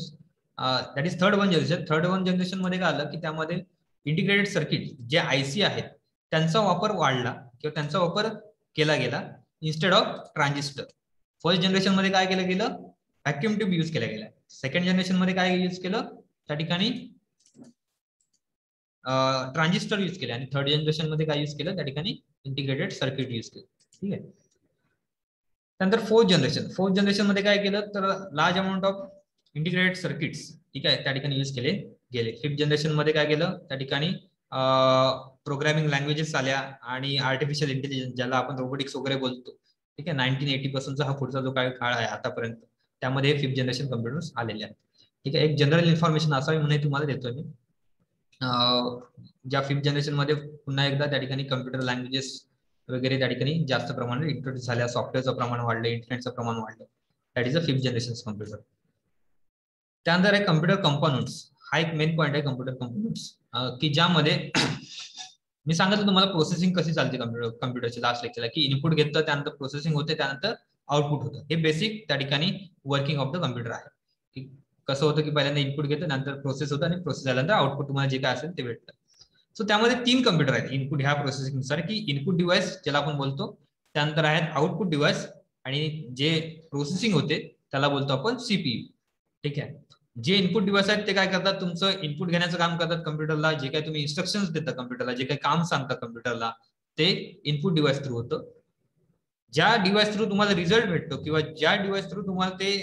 That is third one generation. Third one generation मध्ये काय आलं, की त्यामध्ये इंटिग्रेटेड सर्किट जे IC आहेत त्यांचा वापर वाढला किंवा त्यांचा वापर केला गेला instead of transistor. First generation मध्ये काय केलं गेलं, व्हॅक्युम ट्यूब यूज केला गेला. सेकंड जनरेशन मध्ये काय यूज केलं, त्या ठिकाणी ट्रान्झिस्टर यूज केले. आणि थर्ड जनरेशन मध्ये काय यूज केलं, त्या ठिकाणी इंटिग्रेटेड सर्किट यूज केलं. ठीक आहे, त्यानंतर फोर्थ जनरेशन मध्ये काय केलं, तर large amount of integrated circuits, ठीक आहे, त्या ठिकाणी यूज केले गेले. फिफ्थ जनरेशन मध्ये काय केलं, त्या ठिकाणी प्रोग्रामिंग लँग्वेजेस आल्या आणि आर्टिफिशियल इंटेलिजन्स, ज्याला आपण रोबोटिक्स वगैरे बोलतो. ठीक आहे, 1980 पासूनचा हा पुढचा जो काही काळ आहे आतापर्यंत, त्यामध्ये फिफ्थ जनरेशन कम्प्युटर्स आलेले आहेत. ठीक आहे, एक जनरल इन्फॉर्मेशन असावी म्हणून तुम्हाला देतोय मी. ज्या फिफ्थ जनरेशन मध्ये पुन्हा एकदा त्या ठिकाणी कम्प्युटर लँग्वेजेस वगैरे त्या ठिकाणी जास्त प्रमाणात इंट्रोड्यूस झाल्या, सॉफ्टवेअरचं प्रमाण वाढलं, इंटरनेटचं प्रमाण वाढलं. That is a fifth generation computer. त्यानंतर आहे कम्प्युटर कंपोनंट्स. हा एक मेन पॉईंट आहे कम्प्युटर कंपोनंट्स, की ज्यामध्ये मी सांगितलं तुम्हाला प्रोसेसिंग कशी चालते कम्प्युटरची लास्ट लेक्चरला, की इनपुट घेतं, त्यानंतर प्रोसेसिंग होते, त्यानंतर आउटपुट होतं. हे बेसिक त्या ठिकाणी वर्किंग ऑफ द कम्प्युटर आहे, की कसं होतं, की पहिल्यांदा इनपुट घेतं, नंतर प्रोसेस होतं, आणि प्रोसेस झाल्यानंतर आउटपुट तुम्हाला जे काय असेल ते भेटतं. सो त्यामध्ये 3 कम्प्युटर आहेत इनपुट ह्या प्रोसेसिंगनुसार, की इनपुट डिव्हाइस ज्याला आपण बोलतो, त्यानंतर आहेत आउटपुट डिव्हाइस, आणि जे प्रोसेसिंग होते त्याला बोलतो आपण CPU. ठीक आहे, जे इनपुट डिव्हाइस आहेत ते काय करतात, तुमचं इनपुट घेण्याचं काम करतात कम्प्युटरला. जे काही तुम्ही इन्स्ट्रक्शन्स देता कम्प्युटरला, जे काही काम सांगता कम्प्युटरला, ते इनपुट डिव्हाइस थ्रू होतं. ज्या डिव्हाइस थ्रू तुम्हाला रिझल्ट भेटतो, किंवा ज्या डिव्हाइस थ्रू तुम्हाला ते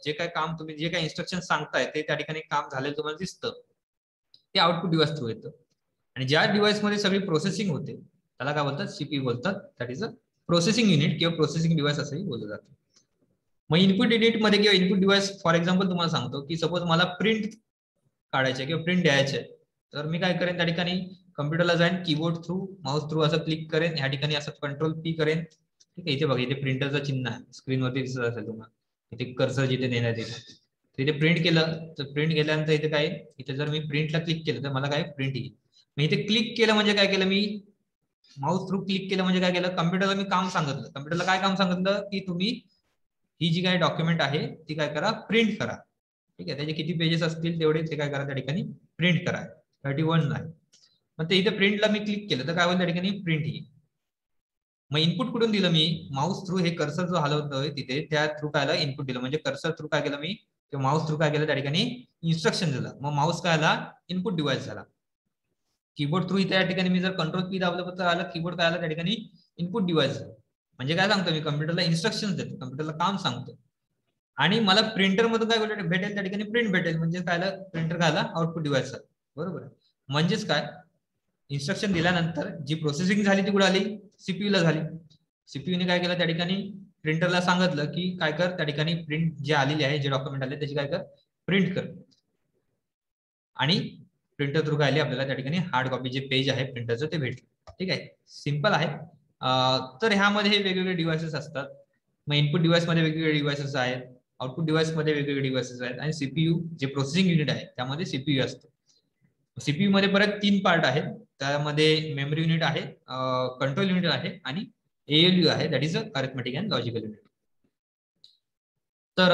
जे काही काम तुम्ही जे काही इन्स्ट्रक्शन सांगताय ते त्या ठिकाणी काम झालेलं तुम्हाला दिसतं, ते आउटपुट डिव्हाइस थ्रू येतं. आणि ज्या डिव्हाइस मध्ये सगळी प्रोसेसिंग होते त्याला काय बोलतात, CPU बोलतात. That is a processing unit किंवा प्रोसेसिंग डिव्हाइस असंही बोललं जातं. मग इनपुट युनिट मध्ये किंवा इनपुट डिव्हाइस, फॉर एक्झाम्पल तुम्हाला सांगतो, की सपोज मला प्रिंट काढायचे किंवा प्रिंट द्यायचे, तर मी काय करेन, त्या ठिकाणी कम्प्युटरला जाईन, कीबोर्ड थ्रू, माऊस थ्रू असं क्लिक करेन, ह्या ठिकाणी असं कंट्रोल P करेन. ठीक आहे, इथे बघा, इथे प्रिंटरचं चिन्ह आहे, स्क्रीनवरती दिसत असेल तुम्हाला, इथे कर्सर जिथे देण्यात येईल, तर इथे प्रिंट केलं, तर प्रिंट केल्यानंतर इथे काय, इथे जर मी प्रिंटला क्लिक केलं तर मला काय प्रिंट येईल. मी इथे क्लिक केलं म्हणजे काय केलं, मी माऊस थ्रू क्लिक केलं म्हणजे काय केलं, कम्प्युटरला मी काम सांगितलं. कम्प्युटरला काय काम सांगितलं, की तुम्ही ही जी काही डॉक्युमेंट आहे ती काय करा, प्रिंट करा. ठीक आहे, त्याचे किती पेजेस असतील तेवढे ते काय करा, त्या ठिकाणी प्रिंट करा. 31 आहे. मग ते इथे प्रिंटला मी क्लिक केलं तर काय होईल, त्या ठिकाणी प्रिंट येईल. मग इनपुट कुठून दिलं मी, माऊस थ्रू. हे कर्सर जो हलवतोय तिथे, त्या थ्रू काय आला, इनपुट दिलं. म्हणजे कर्सर थ्रू काय केलं मी, किंवा माऊस थ्रू काय केलं, त्या ठिकाणी इन्स्ट्रक्शन दिलं. मग माऊस काय आला, इनपुट डिव्हाइस झाला. कीबोर्ड थ्रू इथे या ठिकाणी मी जर कंट्रोल P दाबलं तर आलं, कीबोर्ड काय आलं, त्या ठिकाणी इनपुट डिव्हाइस झालं. म्हणजे काय सांगतो मी, कम्प्युटरला इन्स्ट्रक्शन देतो, कम्प्युटरला काम सांगतो. आणि मला प्रिंटर मधून काय भेटेल त्या ठिकाणी प्रिंट भेटेल, म्हणजे काय प्रिंटर काय आउटपुट डिव्हाइस, बरोबर आहे. म्हणजेच काय, इन्स्ट्रक्शन दिल्यानंतर जी प्रोसेसिंग झाली ती कुठे आली, सीपीयू ला झाली. सीपीयू ने काय केलं त्या ठिकाणी प्रिंटरला सांगितलं की काय कर, त्या ठिकाणी प्रिंट जे आलेले आहे, जे डॉक्युमेंट आले त्याची काय कर, प्रिंट कर. आणि प्रिंटर थ्रू काय आली आपल्याला त्या ठिकाणी हार्ड कॉपी जे पेज आहे प्रिंटरचं ते भेटलं. ठीक आहे, सिंपल आहे. तर ह्यामध्ये हे वेगवेगळे डिव्हाइसेस असतात. मग इनपुट डिव्हाइस मध्ये वेगवेगळे डिव्हाइसेस आहेत, आउटपुट डिव्हाइस मध्ये वेगवेगळे डिव्हाइसेस आहेत, आणि सीपीयू जे प्रोसेसिंग युनिट आहे त्यामध्ये सीपीयू असतं. सीपीयू मध्ये परत 3 पार्ट आहेत. त्यामध्ये मेमरी युनिट आहे, कंट्रोल युनिट आहे, आणि एएलयू आहे, that is arithmetic and logical unit. तर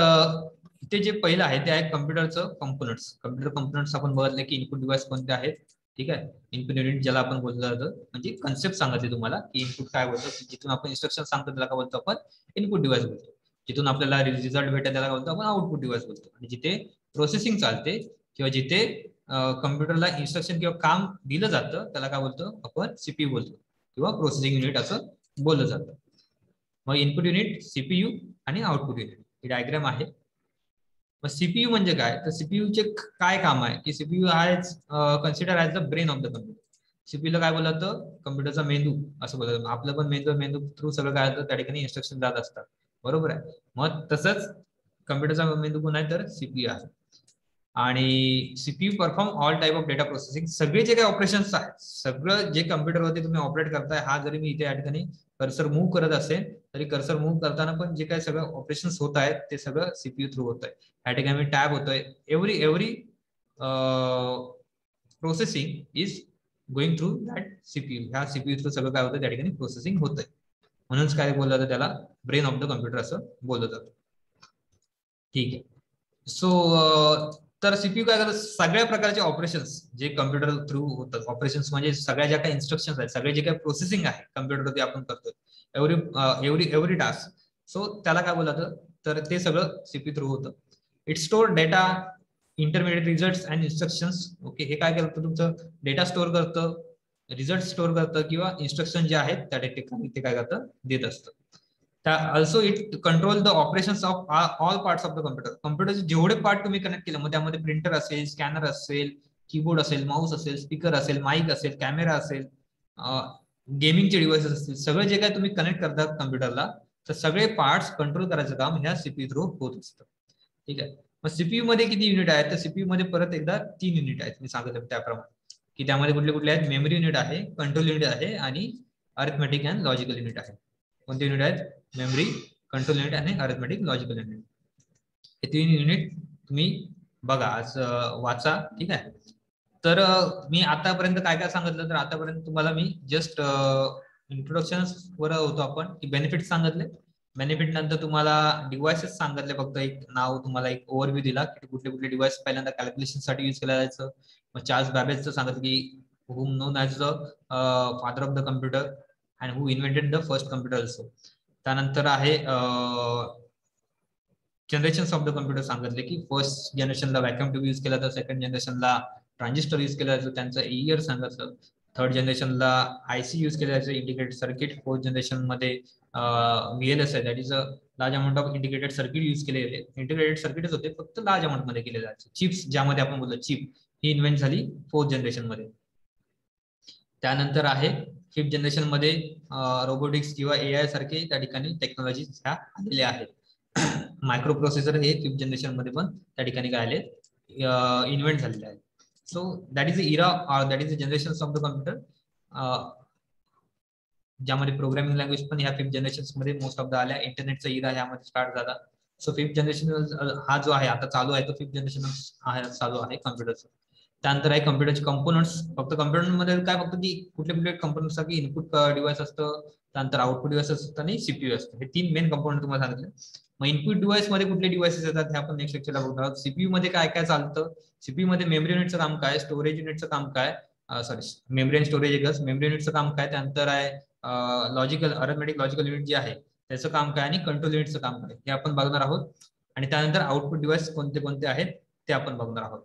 इथे जे पहिलं आहे ते आहे कम्प्युटरचं कंपोनंट्स. कम्प्युटर कंपोनंट्स आपण बघितलं की इनपुट डिव्हाइस कोणते आहेत. ठीक आहे, इनपुट युनिट ज्याला आपण बोललं जातं, म्हणजे कन्सेप्ट सांगितली तुम्हाला की इनपुट काय बोलतो, जिथून आपण इन्स्ट्रक्शन सांगतो त्याला काय बोलतो आपण इनपुट डिव्हाइस बोलतो. जिथून आपल्याला रिझल्ट भेटेल त्याला काय बोलतो आपण आउटपुट डिव्हाइस बोलतो. आणि जिथे प्रोसेसिंग चालते किंवा जिथे कम्प्युटरला इन्स्ट्रक्शन किंवा काम दिलं जातं त्याला काय बोलतो आपण सीपीयू बोलतो, किंवा प्रोसेसिंग युनिट असं बोललं जातं. मग इनपुट युनिट, सीपीयू आणि आउटपुट युनिट ही डायग्राम आहे. मग सीपीयू म्हणजे काय, तर सीपीयूचे काय काम आहे की सीपीयू आहेच consider as the brain of the computer. सीपीयूला काय बोललं जातं, कम्प्युटरचा मेंदू असं बोललं जातं. आपलं पण मेंदू थ्रू सगळं काय होतं त्या ठिकाणी इन्स्ट्रक्शन जात असतात, बरोबर आहे. मग तसंच कम्प्युटरचा मेंदू कोण आहे तर सीपीयू आहे. आणि CPU perform all type of data processing. सगळे जे काही ऑपरेशन्स आहेत, सगळं जे कम्प्युटरवरती तुम्ही ऑपरेट करताय, हा जरी मी इथे या ठिकाणी कर्सर मूव्ह करत असेल तरी कर्सर मूव्ह करताना पण जे काही सगळं ऑपरेशन्स होत आहेत ते सगळं सीपीयू थ्रू होत आहे. या ठिकाणी टॅब होतोय, every processing is going through that CPU. ह्या सीपीयू थ्रू सगळं काय होतं त्या ठिकाणी प्रोसेसिंग होतंय. म्हणूनच काय बोललं जातं त्याला ब्रेन ऑफ द कम्प्युटर असं बोललं जातं. ठीक आहे. सो तर सीपीयू काय करतात, सगळ्या प्रकारचे ऑपरेशन्स जे कम्प्युटर थ्रू होतात, ऑपरेशन्स म्हणजे सगळ्या ज्या काही इन्स्ट्रक्शन्स आहेत, सगळे जे काही प्रोसेसिंग आहे कम्प्युटरवरती आपण करतोय, एव्हरी टास्क, सो त्याला काय बोललं जातं तर ते सगळं सीपीयू थ्रू होतं. It store data, intermediate results and instructions. Okay, हे काय करतं तुमचं डेटा स्टोअर करतं, रिझल्ट स्टोअर करतं, किंवा इन्स्ट्रक्शन जे आहेत त्या ठिकाणी ते काय करतं देत असतं. Also it control the operations of all parts of the computer. कम्प्युटरचे जेवढे पार्ट तुम्ही कनेक्ट केले, मग त्यामध्ये प्रिंटर असेल, स्कॅनर असेल, कीबोर्ड असेल, माऊस असेल, स्पीकर असेल, माईक असेल, कॅमेरा असेल, गेमिंगचे डिव्हाइसेस असतील, सगळे जे काही तुम्ही कनेक्ट करतात कम्प्युटरला, तर सगळे पार्ट्स कंट्रोल करायचं काम ह्या सीपीयू थ्रू होत असतं. ठीक आहे. मग सीपीयू मध्ये किती युनिट आहेत, तर सीपीयू मध्ये परत एकदा 3 युनिट आहेत, मी सांगितलं त्याप्रमाणे की त्यामध्ये कुठले कुठले आहेत, मेमरी युनिट आहे, कंट्रोल युनिट आहे, आणि अरिथमेटिक अँड लॉजिकल युनिट आहे. कोणते युनिट आहेत, मेमरी, कंट्रोल युनिट आणि अरिथमेटिक लॉजिकल युनिट. हे 3 युनिट तुम्ही बघा, आज वाचा. ठीक आहे. तर मी आतापर्यंत काय काय सांगितलं, तर आतापर्यंत तुम्हाला मी जस्ट इंट्रोडक्शन वर होतो आपण, की बेनिफिट सांगितले. बेनिफिट नंतर तुम्हाला डिव्हाइसेस सांगितले, फक्त एक नाव तुम्हाला एक ओव्हरव्ह्यू दिला की कुठले कुठले डिव्हाइस पहिल्यांदा कॅल्क्युलेशन साठी युज केलं जायचं. मग चार्ल्स बॅबेजचं सांगितलं की whom known as the father of the computer and who invented the first computer also. त्यानंतर आहे जनरेशन ऑफ द कम्प्युटर सांगितले की फर्स्ट जनरेशनला व्हॅक्यूम ट्यूब युज केला, तर सेकंड जनरेशनला ट्रान्झिस्टर युज केला जायचं, त्यांचं इयर सांगितलं. थर्ड जनरेशनला आयसी युज केलं जायचं, इंटिग्रेटेड सर्किट. फोर्थ जनरेशन मध्ये VLS आहे, that is a large amount of integrated circuit use केले गेले. इंटिग्रेटेड सर्किटच होते, फक्त लार्ज अमाउंट मध्ये केले जायचे. चिप्स, ज्यामध्ये आपण बोलतो चिप, ही इन्व्हेंट झाली 4th जनरेशन मध्ये. त्यानंतर आहे 5th जनरेशन मध्ये रोबोटिक्स किंवा AI सारखे त्या ठिकाणी टेक्नॉलॉजी ह्या आलेल्या आहेत. मायक्रो प्रोसेसर हे 5th जनरेशन मध्ये पण त्या ठिकाणी काय आले, इन्व्हेंट झालेले आहेत. So that is era, that is generation of the computer, ज्यामध्ये प्रोग्रामिंग लँग्वेज पण ह्या 5th जनरेशन मध्ये मोस्ट ऑफ द आल्या. इंटरनेटचा इरा ह्यामध्ये स्टार्ट झाला. सो 5th जनरेशन हा जो आहे आता चालू आहे तो 5th जनरेशन चालू आहे कम्प्युटरचा. त्यानंतर आहे कम्प्युटरचे कंपोनंट्स. फक्त कम्प्युटर मध्ये काय, फक्त की कुठले कुठले कंपोनंट्स की इनपुट डिव्हाइस असतं, त्यानंतर आउटपुट डिव्हाइस असतं, आणि सीपीयू असतं. हे 3 मेन कंपोनंट तुम्हाला सांगितले. मग इनपुट डिव्हाइस मध्ये कुठले डिव्हाइसेस येतात हे आपण नेक्स्ट लेक्चरला बघणार आहोत. सीपीयू मध्ये काय काय चालतं, सीपीयू मध्ये मेमरी युनिटचं काम काय, स्टोरेज युनिटचं काम काय, सॉरी मेमरी आणि स्टोरेज एकच, मेमरी युनिटचं काम काय, त्यानंतर आहे लॉजिकल, अरिथमेटिक लॉजिकल युनिट जे आहे त्याचं काम काय, आणि कंट्रोल युनिटचं काम काय, हे आपण बघणार आहोत. आणि त्यानंतर आउटपुट डिव्हाइस कोणते कोणते आहेत ते आपण बघणार आहोत.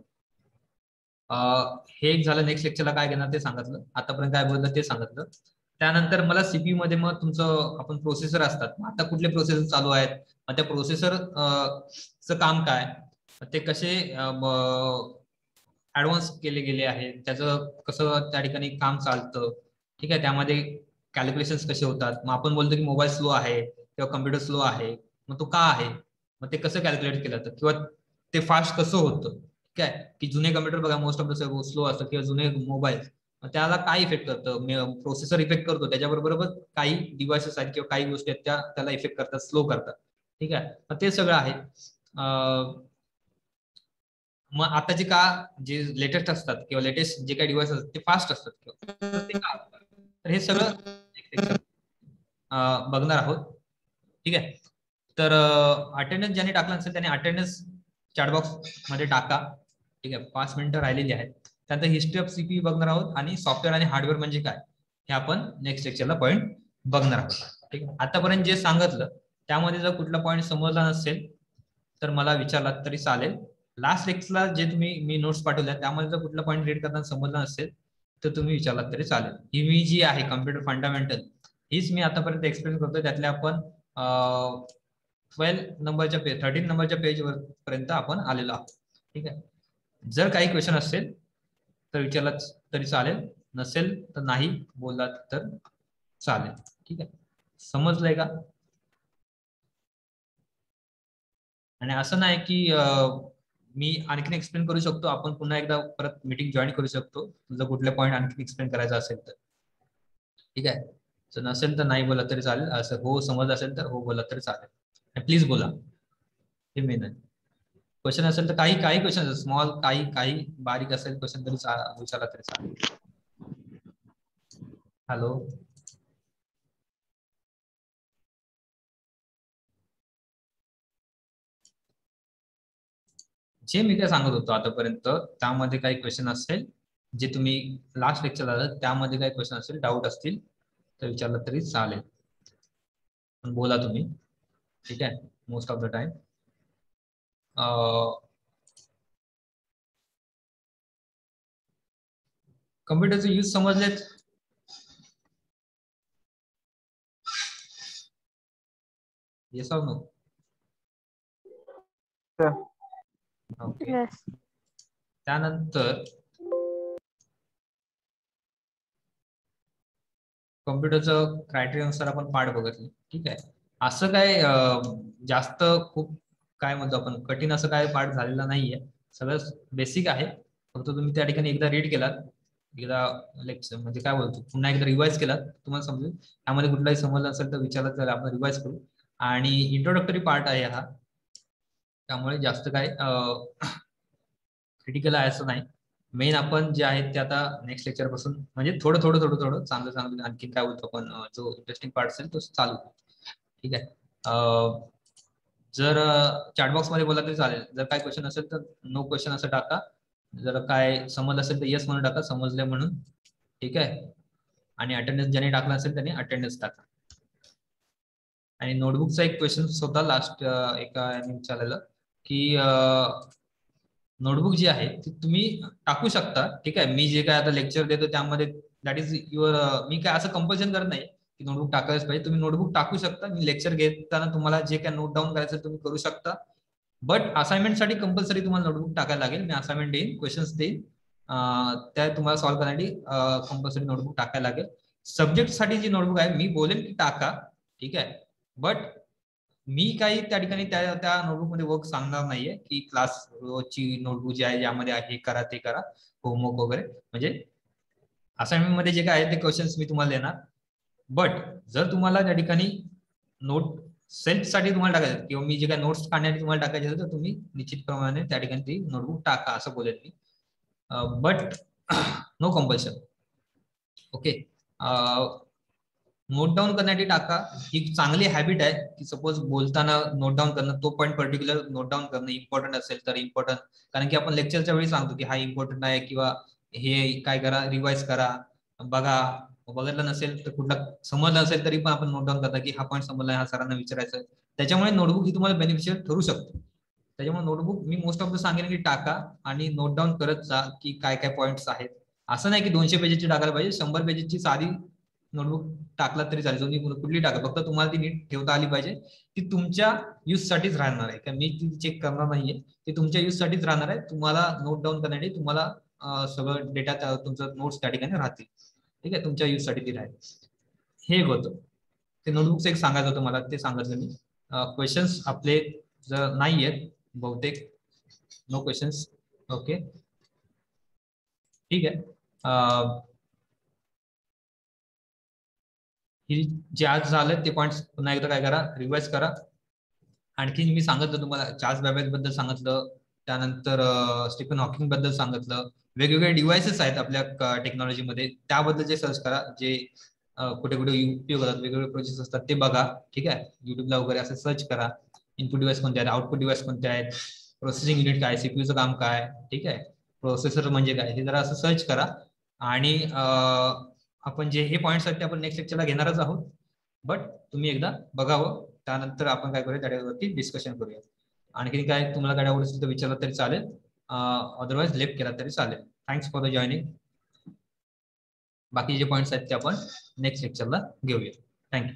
हे एक झालं. नेक्स्ट लेक्चरला काय घेणार ते सांगितलं, आतापर्यंत काय बोललं ते सांगितलं. त्यानंतर मला सीपीयू मध्ये मग तुमचं आपण प्रोसेसर असतात, आता कुठले प्रोसेसर चालू आहेत, त्या प्रोसेसर चं काम काय, ते कसे ऍडव्हान्स केले गेले आहे, त्याचं कसं त्या ठिकाणी काम चालतं, ठीक आहे, त्यामध्ये कॅल्क्युलेशन्स कसे होतात. मग आपण बोलतो की मोबाईल स्लो आहे किंवा कम्प्युटर स्लो आहे, मग तो का आहे, मग ते कसं कॅल्क्युलेट केलं जातं किंवा ते फास्ट कसं होतं, ठीक आहे. की जुने कम्प्युटर बघा मोस्ट ऑफ द स्लो असतं किंवा जुने मोबाईल, त्याला काय इफेक्ट करतं, प्रोसेसर इफेक्ट करतो, त्याच्याबरोबर काही डिव्हाइसेस आहेत किंवा काही गोष्टी आहेत त्याला इफेक्ट करतात, स्लो करतात, ठीक आहे. मग ते सगळं आहे. मग आताचे का जे लेटेस्ट असतात किंवा लेटेस्ट जे काही डिव्हाइस असतात ते फास्ट असतात किंवा ते का असतात, तर हे सगळं बघणार आहोत, ठीक आहे. तर अटेंडन्स ज्याने टाकला असेल त्याने अटेंडन्स चॅट बॉक्स मध्ये टाका, ठीक आहे. 5 मिनिटं राहिलेली आहेत. त्यानंतर हिस्ट्री ऑफ सीपीयू बघणार आहोत आणि सॉफ्टवेअर आणि हार्डवेअर म्हणजे काय हे आपण नेक्स्ट लेक्चरला पॉईंट बघणार आहोत, ठीक आहे. आतापर्यंत जे सांगितलं त्यामध्ये जर कुठला पॉईंट समजला नसेल तर मला विचारला तरी चालेल. लास्ट लेक्चरला जे मी नोट्स पाठवल्या त्यामध्ये जर कुठला पॉईंट रीड करताना समजला नसेल तर तुम्ही विचारलात तरी चालेल. ही मी जी आहे कम्प्युटर फंडामेंटल हीच मी आतापर्यंत एक्सप्लेन करतोय. त्यातल्या आपण 12 नंबरच्या पेज 13 नंबरच्या पेज वर पर्यंत आपण आलेलो आहोत, ठीक आहे. जर काही क्वेश्चन असेल तर विचारलात तरी चालेल, नसेल तर नाही बोललात तर चालेल, ठीक आहे. समजलंय का? आणि असं नाही की मी आणखीन एक्सप्लेन करू शकतो, आपण पुन्हा एकदा परत मीटिंग जॉईन करू शकतो जर कुठल्या पॉईंट आणखी एक्सप्लेन करायचा असेल तर, ठीक आहे. जर नसेल तर नाही बोला तरी चालेल, असं हो समज असेल तर हो बोला तरी चालेल, प्लीज बोला, हे मेन आहे. क्वेश्चन असेल तर काही काही क्वेश्चन स्मॉल काही बारीक असेल क्वेश्चन तरी विचारला तरी चालेल. हॅलो, जे मी काय सांगत होतो आतापर्यंत त्यामध्ये काही क्वेश्चन असेल जे तुम्ही लास्ट लेक्चर आलं त्यामध्ये काही क्वेश्चन असेल डाऊट असतील तर विचारलं तरी चालेल, पण बोला तुम्ही, ठीक आहे. मोस्ट ऑफ द टाइम कम्प्युटरचे यूज समजलेत? Yes or no? ओके. त्यानंतर कम्प्युटरचं क्रायटेरियानुसार आपण पार्ट बघितले, ठीक आहे. असं काय जास्त खूप काय म्हणतो आपण कठीण असं काय पार्ट झालेला नाहीये, सगळं बेसिक आहे. फक्त तुम्ही त्या ठिकाणी एकदा रीड केलात, एकदा लेक्चर म्हणजे काय बोलतो पुन्हा एकदा रिवाइज केलात तुम्हाला समजेल. त्यामध्ये कुठलाही समजलं असेल तर विचारलं तर आपण रिवाइज करू. आणि इंट्रोडक्टरी पार्ट आहे हा, त्यामुळे जास्त काय क्रिटिकल आहे असं नाही. मेन आपण जे आहे ते आता नेक्स्ट लेक्चर पासून म्हणजे थोडं चांगलं आणखी काय बोलतो आपण जो इंटरेस्टिंग पार्ट असेल तो चालू, ठीक आहे. जर चॅटबॉक्स मध्ये बोला तरी चालेल, जर काय क्वेश्चन असेल तर नो क्वेश्चन असं टाका, जर काय समज असेल तर येस म्हणून टाका, समजले म्हणून, ठीक आहे. आणि अटेंडन्स ज्याने टाकला असेल त्याने अटेंडन्स टाका. आणि नोटबुकचा एक क्वेश्चन होता लास्ट एका विचारलेलं की नोटबुक जी आहे ती तुम्ही टाकू शकता, ठीक आहे. मी जे काय आता लेक्चर देतो त्यामध्ये दॅट इज युअर, मी काय असं कंपल्शन करत नाही की नोटबुक टाकायलाच पाहिजे, तुम्ही नोटबुक टाकू शकता. मी लेक्चर घेताना तुम्हाला जे काय नोट डाऊन करायचं तुम्ही करू शकता, बट असाइनमेंटसाठी कंपल्सरी तुम्हाला नोटबुक टाकायला लागेल. मी असाइनमेंट देईन, क्वेश्चन्स देईन, त्या तुम्हाला सॉल्व्ह करण्यासाठी कंपल्सरी नोटबुक टाकायला लागेल. सब्जेक्टसाठी जी नोटबुक आहे मी बोलेन की टाका, ठीक आहे, बट मी काही त्या ठिकाणी त्या नोटबुक मध्ये वर्क सांगणार नाहीये की क्लास ची नोटबुक जी आहे यामध्ये हे करा ते करा होमवर्क वगैरे. म्हणजे असाइनमेंट मध्ये जे काय आहे ते क्वेश्चन्स मी तुम्हाला देणार, बट जर तुम्हाला त्या ठिकाणी नोट सेल्फ साठी तुम्हाला टाकायचं किंवा मी जे काही नोट्स काढण्यासाठी तुम्हाला टाकायचे तर तुम्ही निश्चितप्रमाणे त्या ठिकाणी ती नोटबुक टाका असं बोलेल मी, but no compulsion. Okay. Note down करण्यासाठी टाका, ही चांगली हॅबिट आहे की सपोज बोलताना नोट डाऊन करणं, तो पॉईंट पर्टिक्युलर नोट डाऊन करणं इम्पॉर्टंट असेल तर इम्पॉर्टंट, कारण की आपण लेक्चरच्या वेळी सांगतो की हा इम्पॉर्टंट आहे किंवा हे काय करा रिवाइज करा, बघा, बघितलं नसेल तर कुठला समजलं असेल तरी पण आपण नोट डाऊन करता की हा पॉईंट समजला, हा सरांना विचारायचं. त्याच्यामुळे नोटबुक ही तुम्हाला बेनिफिशियल ठरू शकतो. त्याच्यामुळे notebook me most of the सांगेन की टाका आणि नोट डाऊन करत जा की काय काय पॉईंट्स आहेत. असं नाही की 200 पेजेसची टाकायला पाहिजे, 100 पेजेसची साधी नोटबुक टाकला तरी चालेल, तुम्ही कुठली टाका, फक्त तुम्हाला ती नीट ठेवता आली पाहिजे. ती तुमच्या यूज साठीच राहणार आहे, का मी ती चेक करणार नाहीये, ती तुमच्या यूज साठीच राहणार आहे. तुम्हाला नोट डाऊन करण्यासाठी तुम्हाला सगळं डेटा तुमचं नोट्स त्या ठिकाणी राहतील. ठीक आहे, तुमच्या यूज साठी ती राहील. हे होतं ते नोटबुकचं एक सांगायचं होतं मला, ते सांगितलं मी. क्वेश्चन्स आपले जर नाही आहेत बहुतेक, नो क्वेश्चन्स. ओके ठीक आहे. जे आज झालं ते पॉइंट्स पुन्हा एकदा काय करा, रिवाइज करा. आणखी मी सांगितलं तुम्हाला, चार्ल्स बॅबेज बद्दल सांगितलं, त्यानंतर स्टीफन हॉकिंग बद्दल सांगितलं. वेगवेगळे डिव्हाइसेस आहेत आपल्या टेक्नॉलॉजीमध्ये, त्याबद्दलचे सर्च करा, जे कुठे कुठे उपयोग होतात, वेगवेगळे प्रोसेस असतात ते बघा. ठीक आहे, युट्यूबला वगैरे असं सर्च करा. इनपुट डिव्हाइस कोणते आहेत, आउटपुट डिव्हाइस कोणते आहेत, प्रोसेसिंग युनिट काय, सीपीयूचं काम काय, ठीक आहे, प्रोसेसर म्हणजे काय, हे जरा असं सर्च करा. आणि आपण जे हे पॉईंट्स आहेत ते आपण नेक्स्ट लेक्चरला घेणारच आहोत, बट तुम्ही एकदा बघावं, त्यानंतर आपण काय करूया त्याच्यावरती डिस्कशन करूया. आणखी काय तुम्हाला काय डाऊट असेल तर विचारलं तरी चालेल, अदरवाइज लेफ्ट केला तरी चालेल. Thanks for the joining. बाकी जे पॉईंट्स आहेत ते आपण नेक्स्ट लेक्चरला घेऊया. थँक्यू.